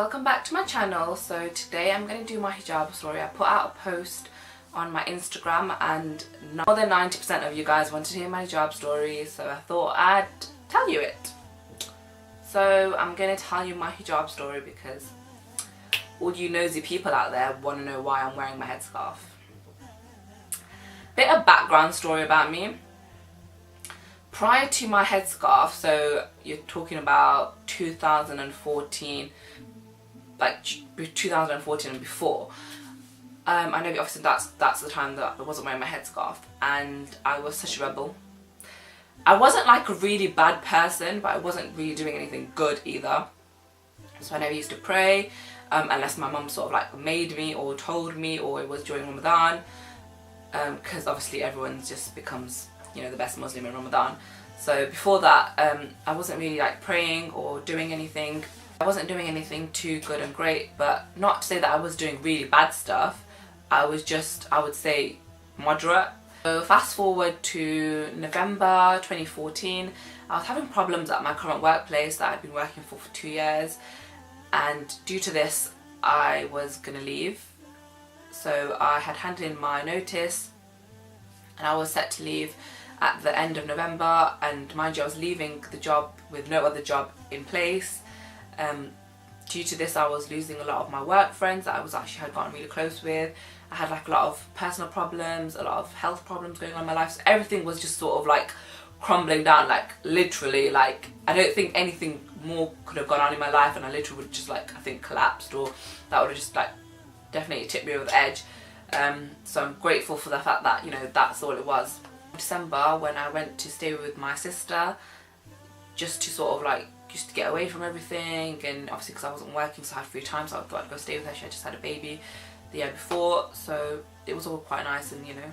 welcome back to my channel. So today I'm going to do my hijab story. I put out a post on my Instagram and more than 90% of you guys wanted to hear my hijab story, so I thought I'd tell you it. So I'm going to tell you my hijab story because all you nosy people out there want to know why I'm wearing my headscarf. Bit of background story about me. Prior to my headscarf, so you're talking about 2014, like 2014 and before. I know obviously that's the time that I wasn't wearing my headscarf, and I was such a rebel. I wasn't like a really bad person, but I wasn't really doing anything good either. So I never used to pray unless my mum sort of like made me or told me, or it was during Ramadan, because obviously everyone just becomes, you know, the best Muslim in Ramadan. So before that, I wasn't really like praying or doing anything. I wasn't doing anything too good and great, but not to say that I was doing really bad stuff. I was just, I would say, moderate. So fast forward to November 2014, I was having problems at my current workplace that I'd been working for 2 years, and due to this I was gonna leave. So I had handed in my notice and I was set to leave at the end of November, and mind you, I was leaving the job with no other job in place. Due to this I was losing a lot of my work friends that I had gotten really close with. I had like a lot of personal problems, a lot of health problems going on in my life, so everything was just sort of like crumbling down, like literally. Like I don't think anything more could have gone on in my life, and I literally would just like, I think, collapsed, or that would have just like definitely tipped me over the edge. So I'm grateful for the fact that, you know, that's all it was. December, when I went to stay with my sister, just to sort of like, just to get away from everything, and obviously because I wasn't working, so I had free time, so I thought I'd go stay with her. She had just had a baby the year before, so it was all quite nice, and you know,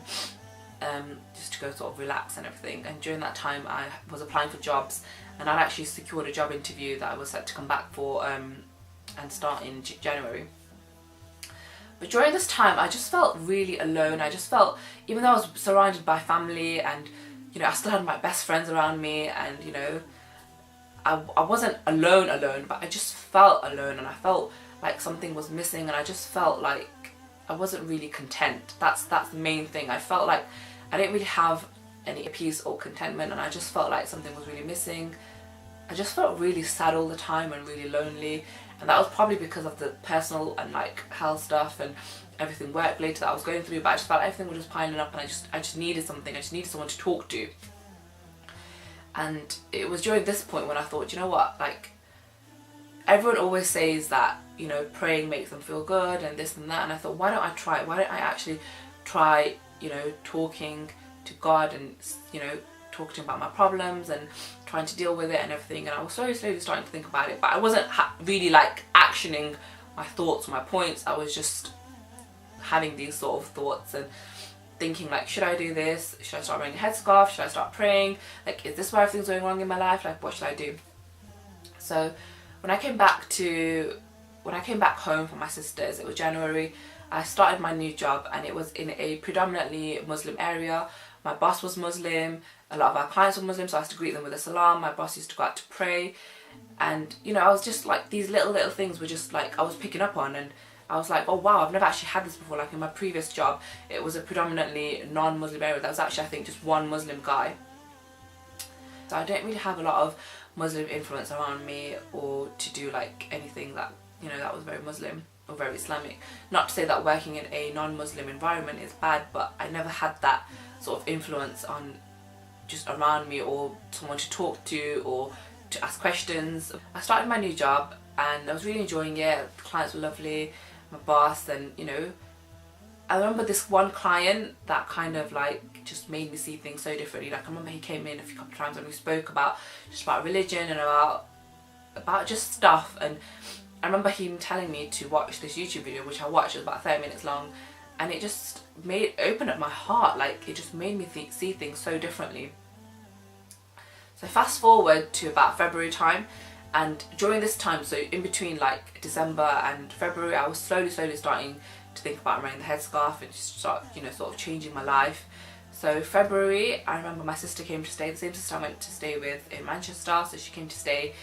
just to go sort of relax and everything. And during that time I was applying for jobs, and I'd actually secured a job interview that I was set to come back for and start in January. But during this time I just felt really alone. I just felt, even though I was surrounded by family and, you know, I still had my best friends around me, and you know, I wasn't alone, but I just felt alone, and I felt like something was missing, and I just felt like I wasn't really content. That's the main thing. I felt like I didn't really have any peace or contentment, and I just felt like something was really missing. I just felt really sad all the time and really lonely, and that was probably because of the personal and like health stuff and everything work related that I was going through. But I just felt everything was just piling up, and I just needed something. I just needed someone to talk to. And it was during this point when I thought, you know what, like everyone always says that, you know, praying makes them feel good and this and that, and I thought, why don't I try it? Why don't I actually try, you know, talking to God and, you know, talking to him about my problems and trying to deal with it and everything. And I was slowly starting to think about it, but I wasn't really like actioning my thoughts or my points. I was just having these sort of thoughts and thinking like, should I do this? Should I start wearing a headscarf? Should I start praying? Like, is this why everything's going wrong in my life? Like, what should I do? So when I came back home from my sister's, it was January, I started my new job, and it was in a predominantly Muslim area. My boss was Muslim, a lot of our clients were Muslim, so I used to greet them with a salam. My boss used to go out to pray, and you know, I was just like, these little things were just like I was picking up on, and I was like, oh wow, I've never actually had this before. Like in my previous job, it was a predominantly non-Muslim area. That was actually, I think, just one Muslim guy. So I don't really have a lot of Muslim influence around me, or to do like anything that, you know, that was very Muslim or very Islamic. Not to say that working in a non-Muslim environment is bad, but I never had that sort of influence on just around me, or someone to talk to or to ask questions. I started my new job and I was really enjoying it. The clients were lovely, my boss, and you know, I remember this one client that kind of like just made me see things so differently. Like I remember he came in a couple of times and we spoke about religion and about just stuff, and I remember him telling me to watch this YouTube video, which I watched. It was about 30 minutes long, and it just opened up my heart. Like it just made me see things so differently. So fast forward to about February time, and during this time, so in between like December and February, I was slowly starting to think about wearing the headscarf and just start, you know, sort of changing my life. So February, I remember my sister came to stay, the same sister I went to stay with in Manchester, so she came to stay,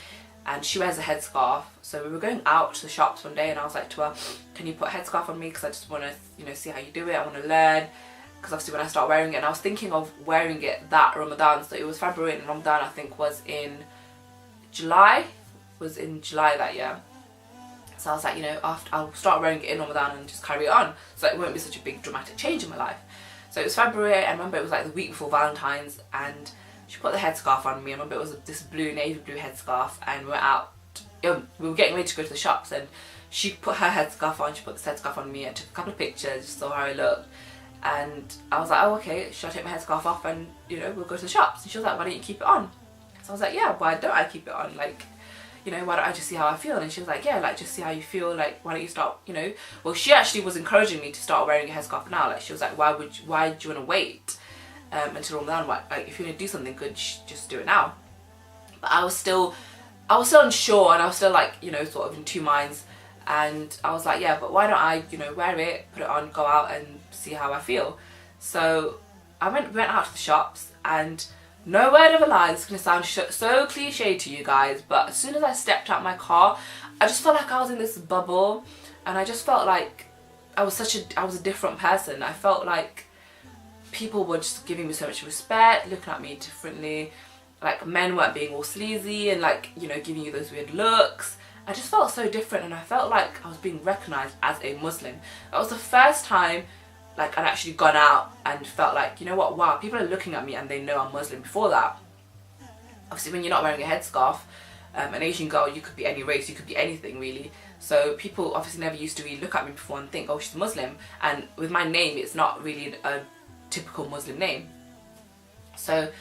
and she wears a headscarf. So we were going out to the shops one day and I was like to her, can you put a headscarf on me, because I just want to, you know, see how you do it, I want to learn, because obviously when I start wearing it, and I was thinking of wearing it that Ramadan, so it was February and Ramadan I think was in July that year. So I was like, you know, after I'll start wearing it in Ramadan and just carry it on, so it won't be such a big dramatic change in my life. So it was February, I remember it was like the week before Valentine's, and she put the headscarf on me. I remember it was this blue, navy blue headscarf, and we went out, we were getting ready to go to the shops, and she put her headscarf on, she put this headscarf on me, and took a couple of pictures, just saw how I looked, and I was like, oh okay, should I take my headscarf off and, you know, we'll go to the shops? And she was like, why don't you keep it on? So I was like, yeah, why don't I keep it on? Like, you know, why don't I just see how I feel? And she was like, yeah, like, just see how you feel, like, why don't you start, you know, well, she actually was encouraging me to start wearing a headscarf now. Like, she was like, why do you want to wait until Ramadan? Like, if you're going to do something good, just do it now. But I was still unsure, and I was still like, you know, sort of in two minds, and I was like, yeah, but why don't I, you know, wear it, put it on, go out and see how I feel. So I went out to the shops, and no word of a lie, this is going to sound so cliche to you guys, but as soon as I stepped out my car, I just felt like I was in this bubble, and I just felt like I was a different person. I felt like people were just giving me so much respect, looking at me differently, like men weren't being all sleazy and, like, you know, giving you those weird looks. I just felt so different, and I felt like I was being recognised as a Muslim. That was the first time, like, I'd actually gone out and felt like, you know what, wow, people are looking at me and they know I'm Muslim. Before that, obviously when you're not wearing a headscarf, an Asian girl, you could be any race, you could be anything really. So people obviously never used to really look at me before and think, oh, she's Muslim. And with my name, it's not really a typical Muslim name. So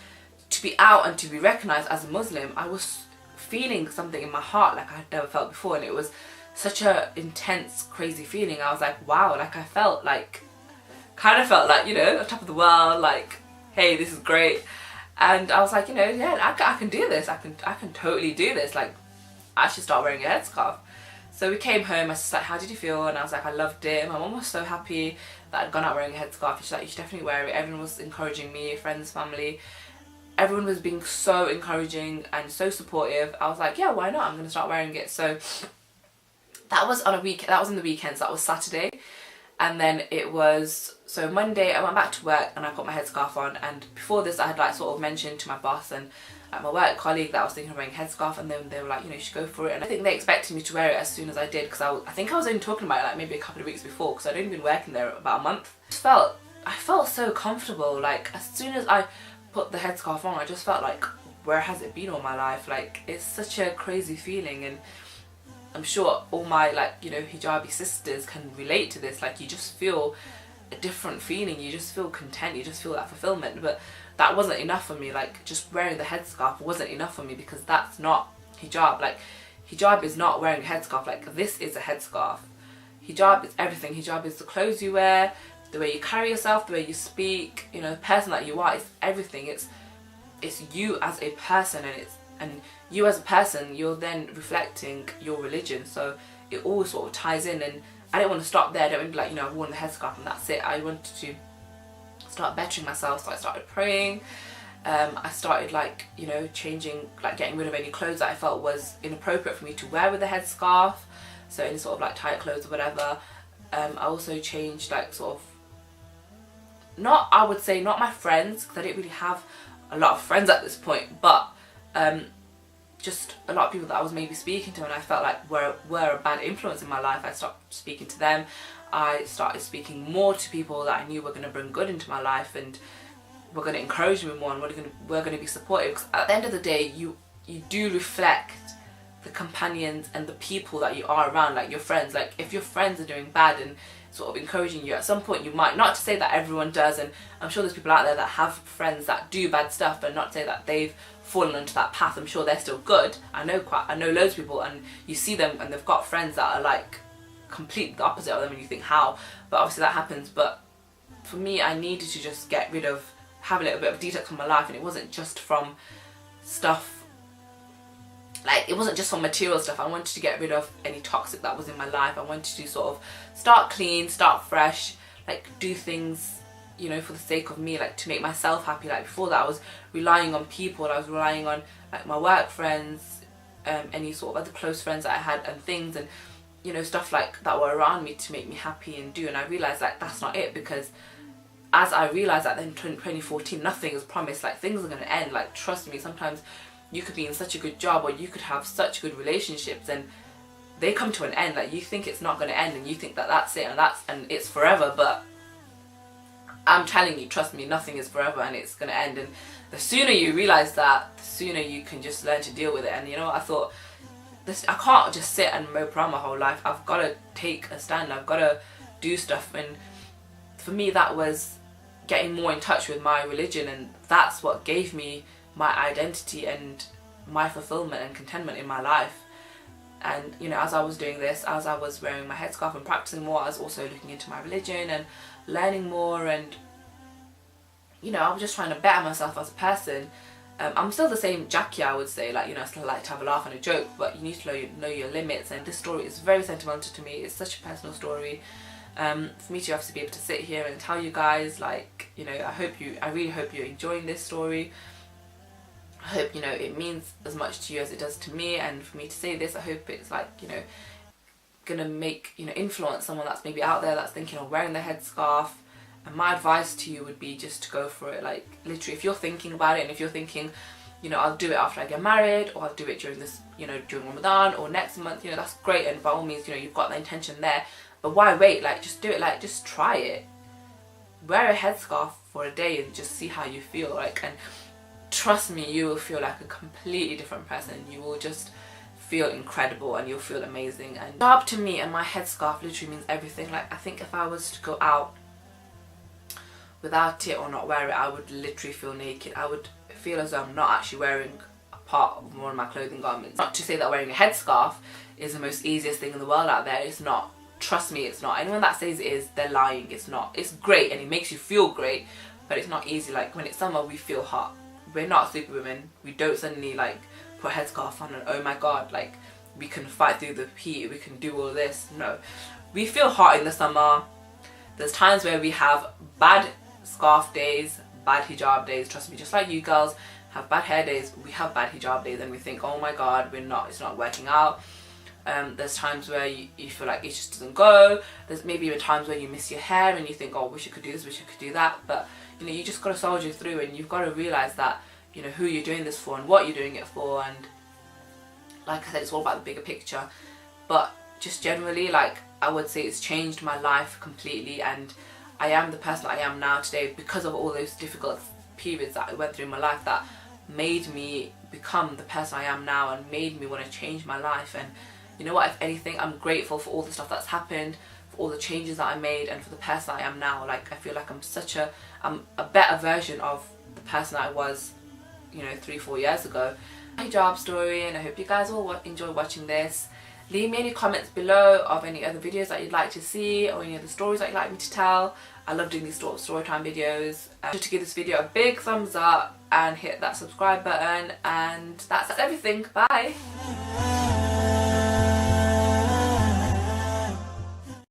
to be out and to be recognised as a Muslim, I was feeling something in my heart like I had never felt before, and it was such a intense, crazy feeling. I was like, wow, like I kind of felt like, you know, on top of the world, like, hey, this is great. And I was like, you know, yeah, I can do this, I can totally do this, like, I should start wearing a headscarf. So we came home, I was like, how did you feel? And I was like, I loved it. My mum was so happy that I'd gone out wearing a headscarf. She's like, you should definitely wear it. Everyone was encouraging me, friends, family. Everyone was being so encouraging and so supportive. I was like, yeah, why not? I'm going to start wearing it. So that was on a week. That was in the weekends. That was Saturday. And then it was, so Monday I went back to work and I put my headscarf on. And before this I had like sort of mentioned to my boss and like my work colleague that I was thinking of wearing a headscarf, and then they were like, you know, you should go for it. And I think they expected me to wear it as soon as I did, because I think I was only talking about it like maybe a couple of weeks before, because I'd only been working there about a month. I felt so comfortable. Like as soon as I put the headscarf on, I just felt like, where has it been all my life? Like, it's such a crazy feeling, and I'm sure all my, like, you know, hijabi sisters can relate to this. Like, you just feel a different feeling, you just feel content, you just feel that fulfillment. But that wasn't enough for me. Like, just wearing the headscarf wasn't enough for me, because that's not hijab. Like, hijab is not wearing a headscarf. Like, this is a headscarf. Hijab is everything. Hijab is the clothes you wear, the way you carry yourself, the way you speak, you know, the person that you are. It's everything. It's you as a person, and you as a person, you're then reflecting your religion. So it all sort of ties in, and I didn't want to stop there. I didn't want to be like, you know, I've worn the headscarf and that's it. I wanted to start bettering myself, so I started praying. I started, like, you know, changing, like getting rid of any clothes that I felt was inappropriate for me to wear with a headscarf, so any sort of like tight clothes or whatever. I also changed, like, sort of, not, I would say not my friends, because I didn't really have a lot of friends at this point, but just a lot of people that I was maybe speaking to and I felt like were a bad influence in my life. I stopped speaking to them. I started speaking more to people that I knew were going to bring good into my life and were going to encourage me more, and were going to be supportive. Because at the end of the day, you do reflect the companions and the people that you are around, like your friends. Like, if your friends are doing bad and sort of encouraging you, at some point you might, not to say that everyone does, and I'm sure there's people out there that have friends that do bad stuff, but not to say that they've fallen into that path. I'm sure they're still good. I know loads of people, and you see them and they've got friends that are like completely the opposite of them, and you think how, but obviously that happens. But for me, I needed to just get rid of, have a little bit of detox from my life, and it wasn't just from stuff, like, it wasn't just from material stuff. I wanted to get rid of any toxic that was in my life. I wanted to sort of start clean, start fresh, like do things, you know, for the sake of me, like to make myself happy. Like before that I was relying on people, I was relying on like my work friends, any sort of other close friends that I had and things, and you know, stuff like that were around me to make me happy and do. And I realised like that's not it, because as I realised that in 2014 nothing is promised, like things are going to end. Like trust me, sometimes you could be in such a good job or you could have such good relationships and they come to an end. Like you think it's not going to end and you think that that's it and it's forever, but I'm telling you, trust me, nothing is forever and it's going to end. And the sooner you realise that, the sooner you can just learn to deal with it. And you know, I thought, I can't just sit and mope around my whole life. I've got to take a stand. I've got to do stuff. And for me, that was getting more in touch with my religion, and that's what gave me my identity and my fulfillment and contentment in my life. And you know, as I was doing this, as I was wearing my headscarf and practicing more, I was also looking into my religion and learning more. And you know, I was just trying to better myself as a person. I'm still the same Jakia, I would say. Like, you know, I still like to have a laugh and a joke, but you need to know your limits. And this story is very sentimental to me. It's such a personal story. For me to obviously be able to sit here and tell you guys, like, you know, I really hope you're enjoying this story. I hope, you know, it means as much to you as it does to me. And for me to say this, I hope it's like, you know, gonna make, you know, influence someone that's maybe out there that's thinking of wearing the headscarf. And my advice to you would be just to go for it. Like, literally, if you're thinking about it, and if you're thinking, you know, I'll do it after I get married, or I'll do it during this, you know, during Ramadan or next month, you know, that's great. And by all means, you know, you've got the intention there. But why wait? Like, just do it. Like, just try it. Wear a headscarf for a day and just see how you feel. Like, and trust me, you will feel like a completely different person. You will just feel incredible and you'll feel amazing. And hijab to me and my headscarf literally means everything. Like, I think if I was to go out without it or not wear it, I would literally feel naked. I would feel as though I'm not actually wearing a part of one of my clothing garments. Not to say that wearing a headscarf is the most easiest thing in the world out there. It's not. Trust me, it's not. Anyone that says it is, they're lying. It's not. It's great and it makes you feel great, but it's not easy. Like, when it's summer, we feel hot. We're not superwomen. We don't suddenly like put a headscarf on and oh my god, like we can fight through the heat, we can do all this. No. We feel hot in the summer. There's times where we have bad scarf days, bad hijab days. Trust me, just like you girls have bad hair days, we have bad hijab days, and we think, oh my god, it's not working out. There's times where you feel like it just doesn't go. There's maybe even times where you miss your hair and you think, oh, wish I could do this, wish I could do that. But you know, you just got to soldier through, and you've got to realise that, you know, who you're doing this for and what you're doing it for. And like I said, it's all about the bigger picture. But just generally, like, I would say it's changed my life completely, and I am the person I am now today because of all those difficult periods that I went through in my life that made me become the person I am now and made me want to change my life. And you know what, if anything, I'm grateful for all the stuff that's happened, for all the changes that I made, and for the person I am now. Like, I feel like I'm a better version of the person I was, you know, 3-4 years ago. Hijab story, and I hope you guys all enjoy watching this. Leave me any comments below of any other videos that you'd like to see, or any other stories that you'd like me to tell. I love doing these story time videos. Just to give this video a big thumbs up and hit that subscribe button, and that's everything. Bye.